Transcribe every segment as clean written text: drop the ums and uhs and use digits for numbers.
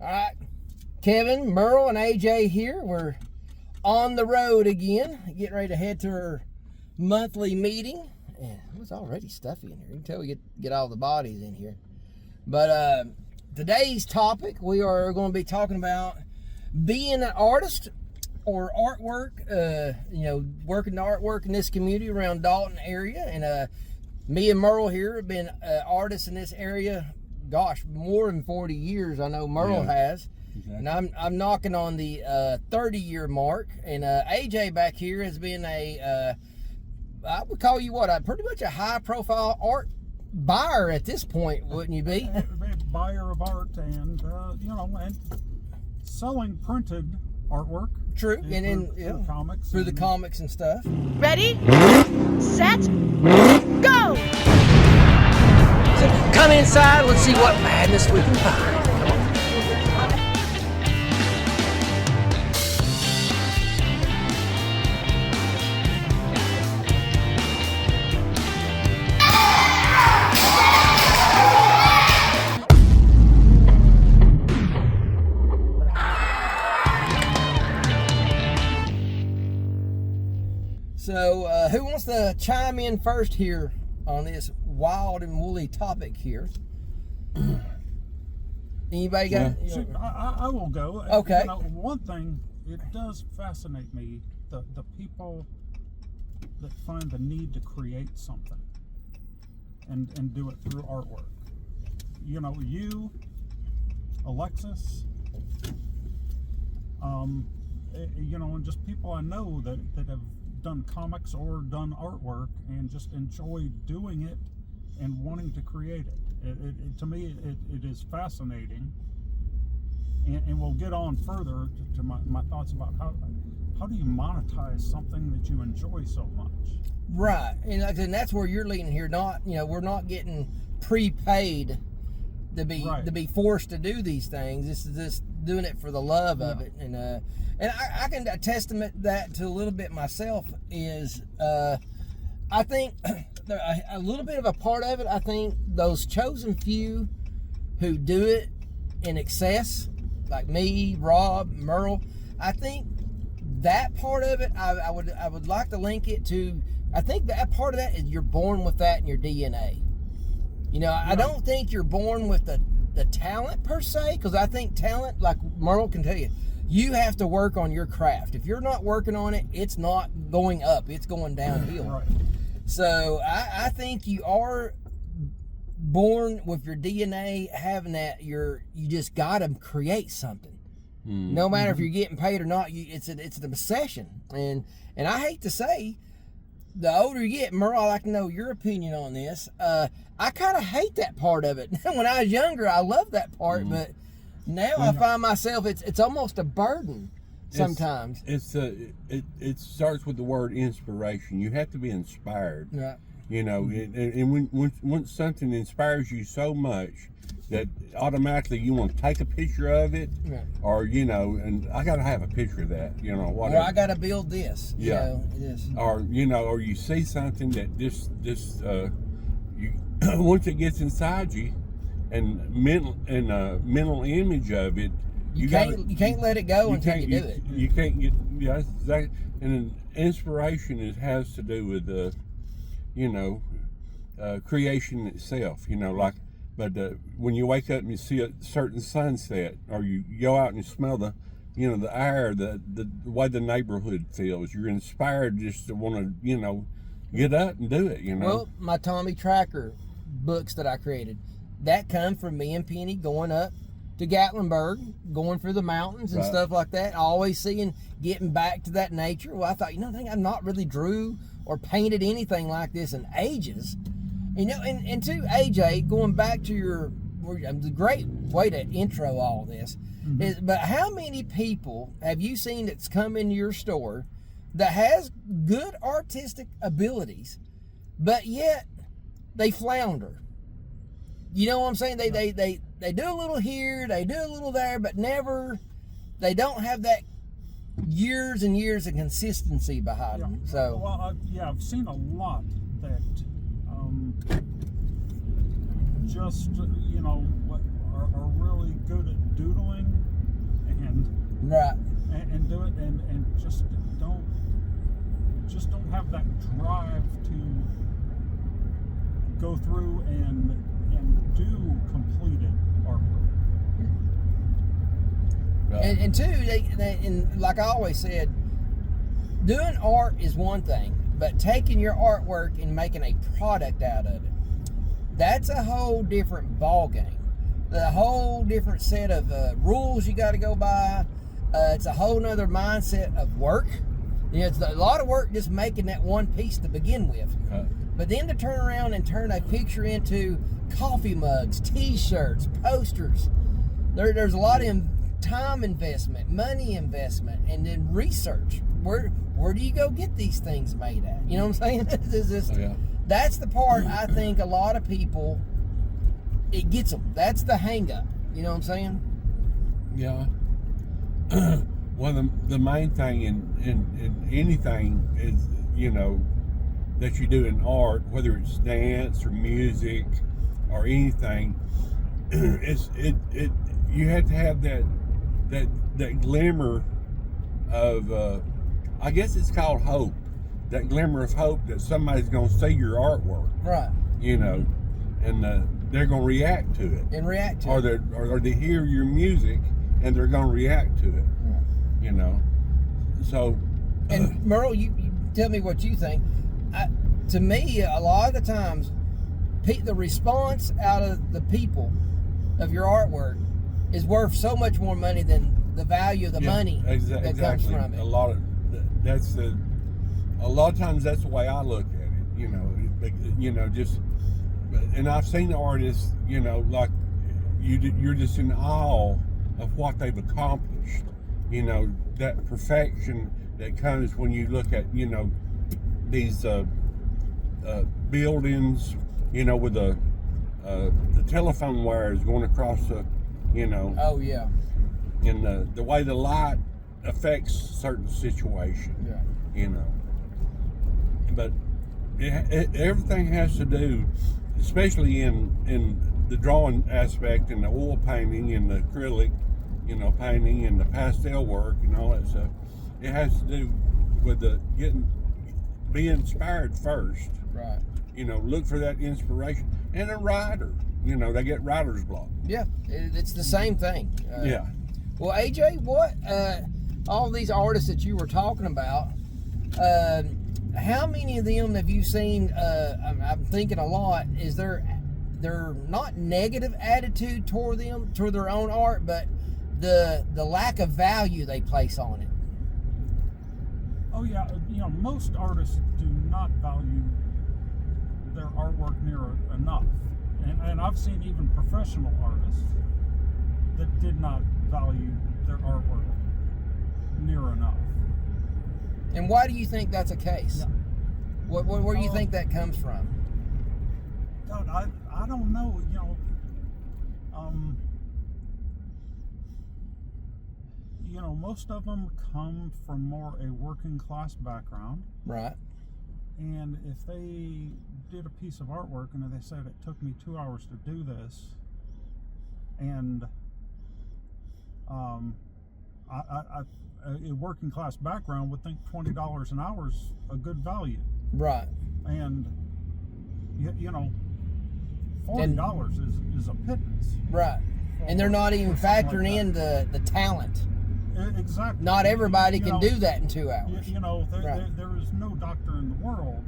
All right, Kevin, Merle, and AJ here. We're on the road again, getting ready to head to our monthly meeting. Yeah, it was already stuffy in here. You can tell we get all the bodies in here. But today's topic, we are going to be talking about being an artist or artwork. Working the artwork in this community around Dalton area. And me and Merle here have been artists in this area. Gosh, more than 40 years. I know Merle has. Exactly. And I'm knocking on the 30-year mark. And AJ back here has been I would call you pretty much a high-profile art buyer at this point, wouldn't you be? A buyer of art and and selling printed artwork. True, and through comics. Through the comics and stuff. Ready, set, go! So come inside, let's see what madness we can find. Come on. So, who wants to chime in first here on this wild and woolly topic here? Anybody got? I will go. Okay. One thing, it does fascinate me, the people that find the need to create something and do it through artwork. You, Alexis, and just people I know that have done comics or done artwork and just enjoy doing it and wanting to create it. To me, it is fascinating. And we'll get on further to my thoughts about how do you monetize something that you enjoy so much? Right, and that's where you're leading here. We're not getting prepaid to be forced to do these things. This is just doing it for the love of it, and I can testament that to a little bit myself. Is I think a little bit of a part of it. I think those chosen few who do it in excess, like me, Rob, Merle. I think that part of it, I would like to link it to. I think that part of that is you're born with that in your DNA. I don't think you're born with the talent per se, because I think talent, like Merle can tell you, you have to work on your craft. If you're not working on it, it's not going up, it's going downhill. Right. So I think you are born with your DNA having that. You just got to create something. Mm-hmm. No matter if you're getting paid or not, it's an obsession. And I hate to say, the older you get, Merle, I'd like to know your opinion on this. I kind of hate that part of it. When I was younger, I loved that part, but now I find myself, it's almost a burden sometimes. It starts with the word inspiration. You have to be inspired. Right. And when something inspires you so much that automatically you want to take a picture of it, right. Or and I got to have a picture of that, whatever. Or I got to build this. Or or you see something that just once it gets inside you, and mental image of it, you can't let it go until you do it. You can't get exactly. And inspiration has to do with creation itself. But when you wake up and you see a certain sunset, or you go out and you smell the air, the way the neighborhood feels, you're inspired just to want to, get up and do it, Well, my Tommy Tracker books that I created, that come from me and Penny going up to Gatlinburg, going through the mountains and stuff like that, always getting back to that nature. Well, I thought, I think I've not really drew or painted anything like this in ages. And to AJ, going back to the great way to intro all this, is, but how many people have you seen that's come into your store that has good artistic abilities, but yet they flounder? You know what I'm saying? They do a little here, they do a little there, but they don't have that years and years of consistency behind them. So, I've seen a lot that just are really good at doodling Right. And do it, and just don't have that drive to go through and do completed artwork. Right. And two, and like I always said, doing art is one thing, but taking your artwork and making a product out of it, that's a whole different ball game. A whole different set of rules you got to go by. It's a whole nother mindset of work. It's a lot of work just making that one piece to begin with. But then to turn around and turn a picture into coffee mugs, t-shirts, posters, there's a lot of time investment, money investment, and then research. Where do you go get these things made at? You know what I'm saying? That's the part I think a lot of people, it gets them. That's the hang up. You know what I'm saying? Yeah. Well, the main thing in anything is, you know, that you do in art, whether it's dance or music or anything, you have to have that glimmer of I guess it's called hope. That glimmer of hope that somebody's going to see your artwork, right? You know, and they're going to react to it, or they hear your music and they're going to react to it. Yeah. You know, so. And Merle, you tell me what you think. To me, a lot of the times, the response out of the people of your artwork is worth so much more money than the value of the money that comes from it. A lot of times that's the way I look at it. You know, just, and I've seen artists, you know, like you're just in awe of what they've accomplished. You know, that perfection that comes when you look at, you know, these buildings, you know, with the telephone wires going across the, you know. Oh yeah. And the way the light affects certain situations. Yeah. You know. But everything has to do, especially in the drawing aspect and the oil painting and the acrylic, you know, painting and the pastel work and all that stuff. It has to do with be inspired first. Right. You know, look for that inspiration. And a writer, you know, they get writer's block. Yeah, it's the same thing. Yeah. Well, AJ, what all these artists that you were talking about, how many of them have you seen? I'm thinking a lot. Is they're not negative attitude toward their own art, but the lack of value they place on it. Oh yeah, you know, most artists do not value their artwork near enough, and I've seen even professional artists that did not value their artwork near enough. And why do you think that's a case? Yeah. Where do you think that comes from? God, I don't know. You know, most of them come from more a working class background. Right. And if they did a piece of artwork and they said it took me 2 hours to do this, and a working class background would think $20 an hour is a good value. Right. And you know, $40 is a pittance. Right. And they're not even factoring in the talent. Exactly. Not everybody can do that in 2 hours. You know, there is no doctor in the world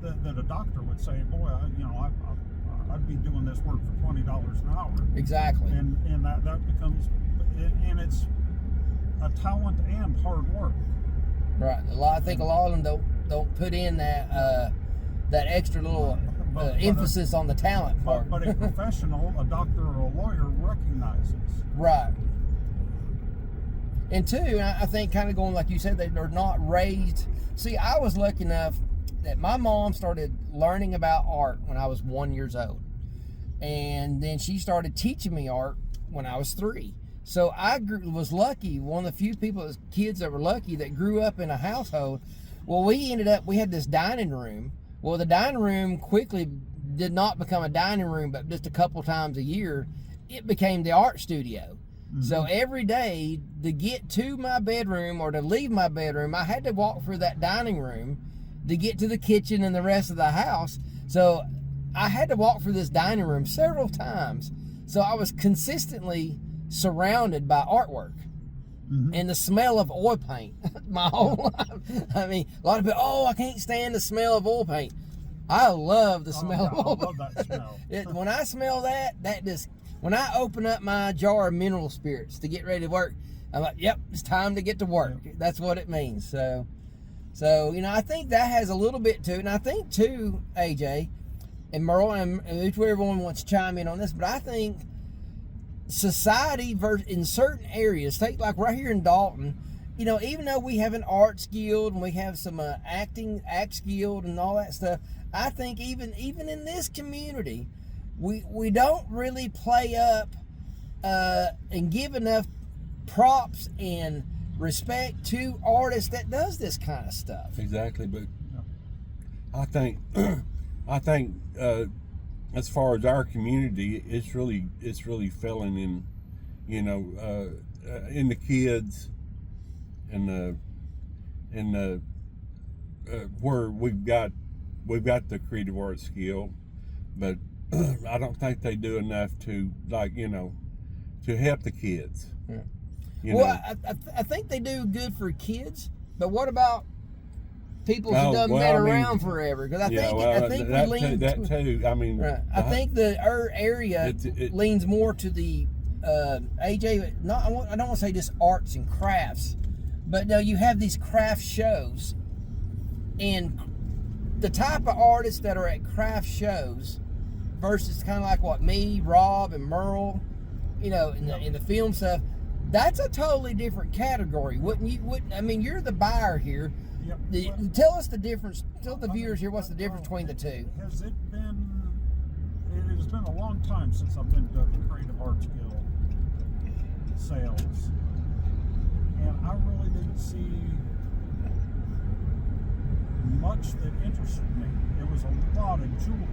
that a doctor would say, boy, I'd be doing this work for $20 an hour. Exactly. And that becomes, and it's a talent and hard work. Right. I think a lot of them don't put in that extra little emphasis on the talent part. But a professional, a doctor or a lawyer recognizes. Right. And two, I think kind of going like you said, they're not raised. See, I was lucky enough that my mom started learning about art when I was 1 year old. And then she started teaching me art when I was 3. So I was lucky, one of the few kids that were lucky that grew up in a household. Well, we had this dining room. Well, the dining room quickly did not become a dining room, but just a couple times a year, it became the art studio. So every day to get to my bedroom or to leave my bedroom, I had to walk through that dining room to get to the kitchen and the rest of the house. So I had to walk through this dining room several times. So I was consistently surrounded by artwork and the smell of oil paint my whole life. I mean, a lot of people, oh, I can't stand the smell of oil paint. I love the smell of oil paint. I love that smell. When I smell that just, when I open up my jar of mineral spirits to get ready to work, I'm like, yep, it's time to get to work. That's what it means. So, you know, I think that has a little bit to it. And I think, too, AJ and Merle, and if everyone wants to chime in on this, but I think society in certain areas, take like right here in Dalton, you know, even though we have an arts guild and we have some acts guild and all that stuff, I think even in this community, we don't really play up and give enough props and respect to artists that does this kind of stuff. Exactly, but I think as far as our community, it's really failing in, you know, in the kids and where we've got the creative arts skill, but I don't think they do enough to, like, you know, to help the kids. You well, know? I think they do good for kids, but what about people who done been around forever? Because I think we lean that too. I mean, right. I think our area leans more to the AJ. I don't want to say just arts and crafts, but no, you have these craft shows, and the type of artists that are at craft shows versus kind of like what me, Rob, and Merle, you know, in the film stuff. That's a totally different category, wouldn't you? I mean, you're the buyer here. Yep. Tell us the difference. Tell the viewers here what's the difference between the two. It has been a long time since I've been to the Creative Arts Guild sales, and I really didn't see much that interested me. It was a lot of jewelry.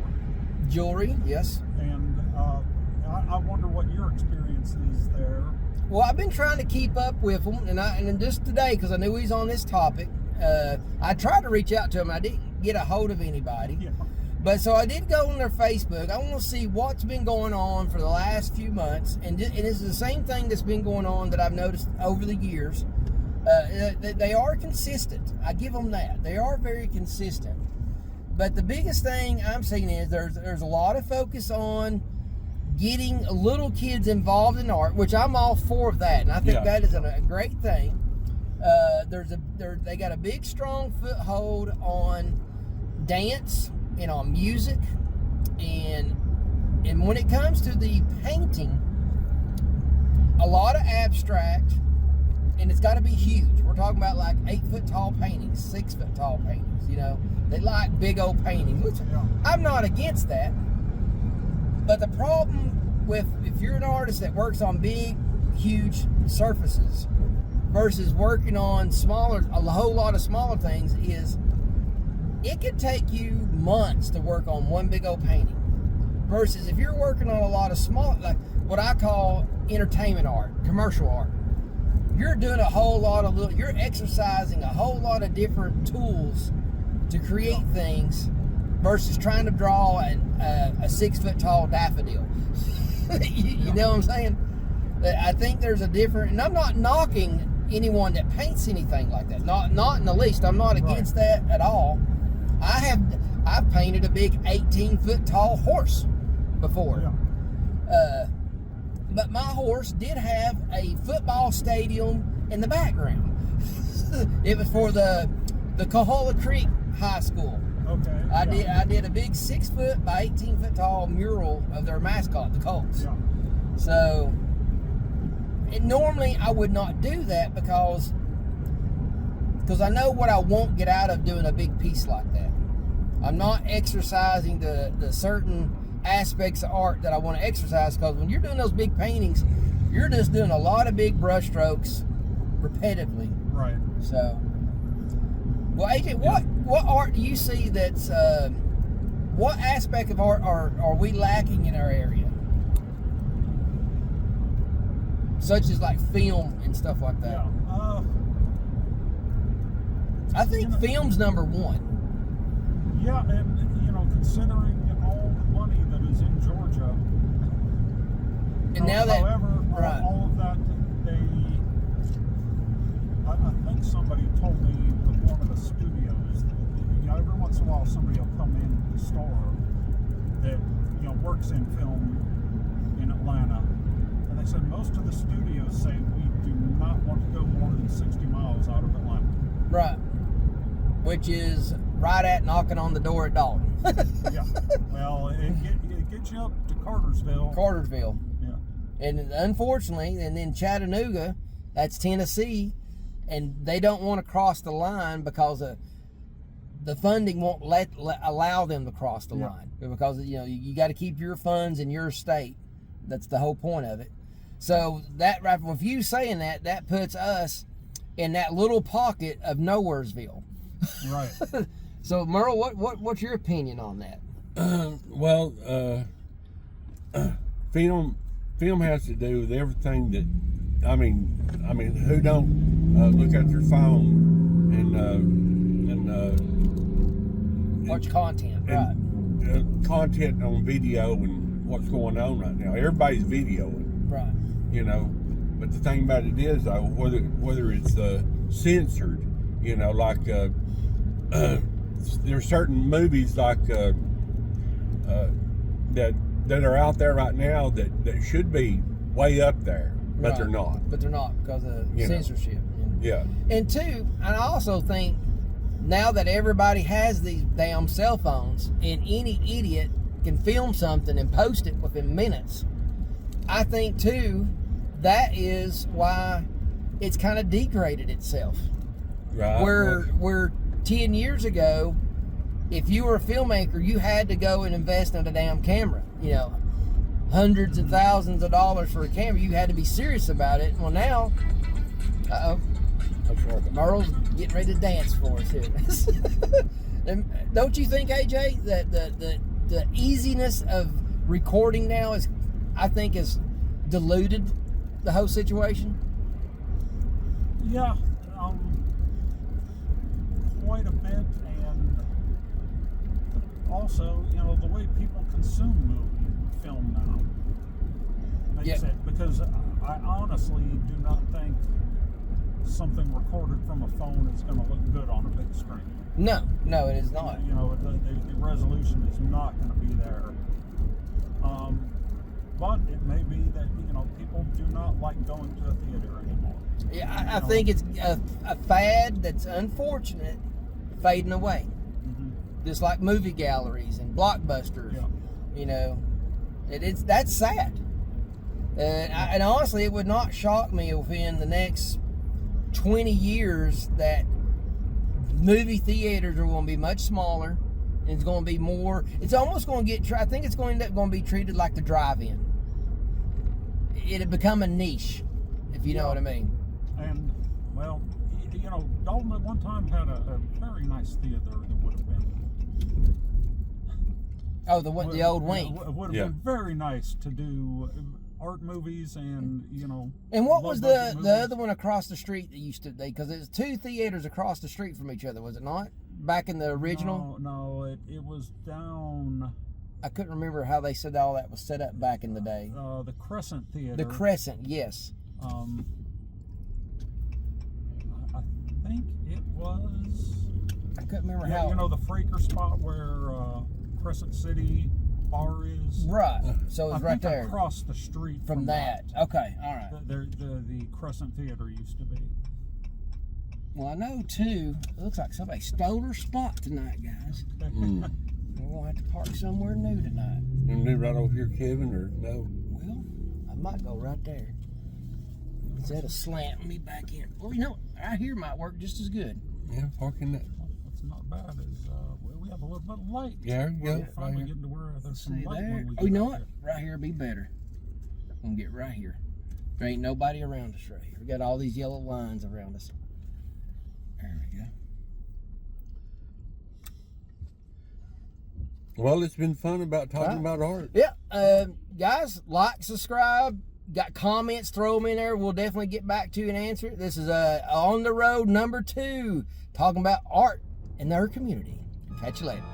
Jewelry, yes. And I wonder what your experience is there. Well, I've been trying to keep up with him, and just today, because I knew he's on this topic, I tried to reach out to him. I didn't get a hold of anybody. Yeah. But so I did go on their Facebook. I want to see what's been going on for the last few months, and it's the same thing that's been going on that I've noticed over the years. They are consistent. I give them that. They are very consistent. But the biggest thing I'm seeing is there's a lot of focus on getting little kids involved in art, which I'm all for that, and I think that is a great thing. They got a big, strong foothold on dance and on music, and when it comes to the painting, a lot of abstract, and it's got to be huge. We're talking about like 8-foot tall paintings, 6-foot tall paintings. You know, they like big old paintings, which I'm not against that. But the problem with, if you're an artist that works on big, huge surfaces versus working on a whole lot of smaller things, is it could take you months to work on one big old painting. Versus if you're working on a lot of small, like what I call entertainment art, commercial art, you're doing a whole lot of you're exercising a whole lot of different tools to create things versus trying to draw a 6-foot tall daffodil. you know what I'm saying? I think there's a different, and I'm not knocking anyone that paints anything like that. Not in the least. I'm not against that at all. I've painted a big 18-foot tall horse before. Yeah. But my horse did have a football stadium in the background. It was for the Coahulla Creek High School. Okay. I did a big 6-foot by 18-foot tall mural of their mascot, the Colts. Yeah. So, and normally I would not do that because I know what I won't get out of doing a big piece like that. I'm not exercising the certain aspects of art that I want to exercise, because when you're doing those big paintings, you're just doing a lot of big brush strokes repetitively. Right. So, well, AJ, what art do you see that's what aspect of art are we lacking in our area? such as like film and stuff like that. Yeah. I think film's number one. Yeah, and considering all the money that is in Georgia, And now that, however, right. all of that, I think somebody told me with one of the studios that, every once in a while somebody will come in the store that works in film in Atlanta, and they said most of the studios say we do not want to go more than 60 miles out of Atlanta. Right. Which is right at knocking on the door at Dalton. Yeah. Well, it gets you up to Cartersville. Cartersville. Yeah. And unfortunately, and then Chattanooga, that's Tennessee, and they don't want to cross the line because the funding won't allow them to cross the line, because you got to keep your funds in your state. That's the whole point of it. So that, right, with you saying that puts us in that little pocket of Nowheresville. Right. So Merle, what's your opinion on that? Well, film has to do with everything that, I mean, who don't look at their phone and Watch content, right? Content on video and what's going on right now. Everybody's videoing, Right. But the thing about it is, though, whether it's censored, like there's certain movies like that are out there right now that should be way up there, but Right. they're not. But they're not because of censorship. Yeah. And two, I also think now that everybody has these damn cell phones and any idiot can film something and post it within minutes, I think too that is why it's kind of degraded itself. Right. Where 10 years ago, if you were a filmmaker, you had to go and invest in a damn camera. Hundreds and thousands of dollars for a camera. You had to be serious about it. Well, now, Merle's getting ready to dance for us here. And don't you think, AJ, that the easiness of recording now is diluted the whole situation? Yeah, quite a bit, and also, the way people consume film now. Like you said, because I honestly do not think something recorded from a phone is going to look good on a big screen. No, it is not. The resolution is not going to be there. But it may be that people do not like going to a theater anymore. Yeah, I think it's a fad that's unfortunate fading away. Mm-hmm. Just like movie galleries and blockbusters. Yeah. That's sad. And honestly, it would not shock me if in the next 20 years that movie theaters are going to be much smaller. And it's going to be more. It's almost going to get. I think it's going to end up going to be treated like the drive-in. It'll become a niche, if you know what I mean. And well, Dalton at one time had a very nice theater that would have been. Oh, the old wing. It would have been very nice to do art movies and And what was the movies. other one across the street that used to? Because there's two theaters across the street from each other, was it not? Back in the original. No, it was down. I couldn't remember how they said all that was set up back in the day. The Crescent Theater. The Crescent, yes. I think it was. I couldn't remember Yeah, how. the Fraker spot where Crescent City Bar is. Right. So it was I right think there across the street from that. Okay. All right. The Crescent Theater used to be. Well, I know too. It looks like somebody stole her spot tonight, guys. We're gonna have to park somewhere new tonight. And then right over here, Kevin, or no? Well, I might go right there. Instead of slanting me back in. Well, right here might work just as good. Yeah, parking that. What's not bad is we have a little bit of light. Yeah, there you go. We're finally getting to where there's some See light. there? When we Oh, you get know out what? there. Right here would be better. I'm gonna get right here. There ain't nobody around us right here. We got all these yellow lines around us. There we go. Well, it's been fun about talking about art. Yeah, guys, like, subscribe, got comments, throw them in there. We'll definitely get back to you and answer. This is On the Road number 2, talking about art in their community. Catch you later.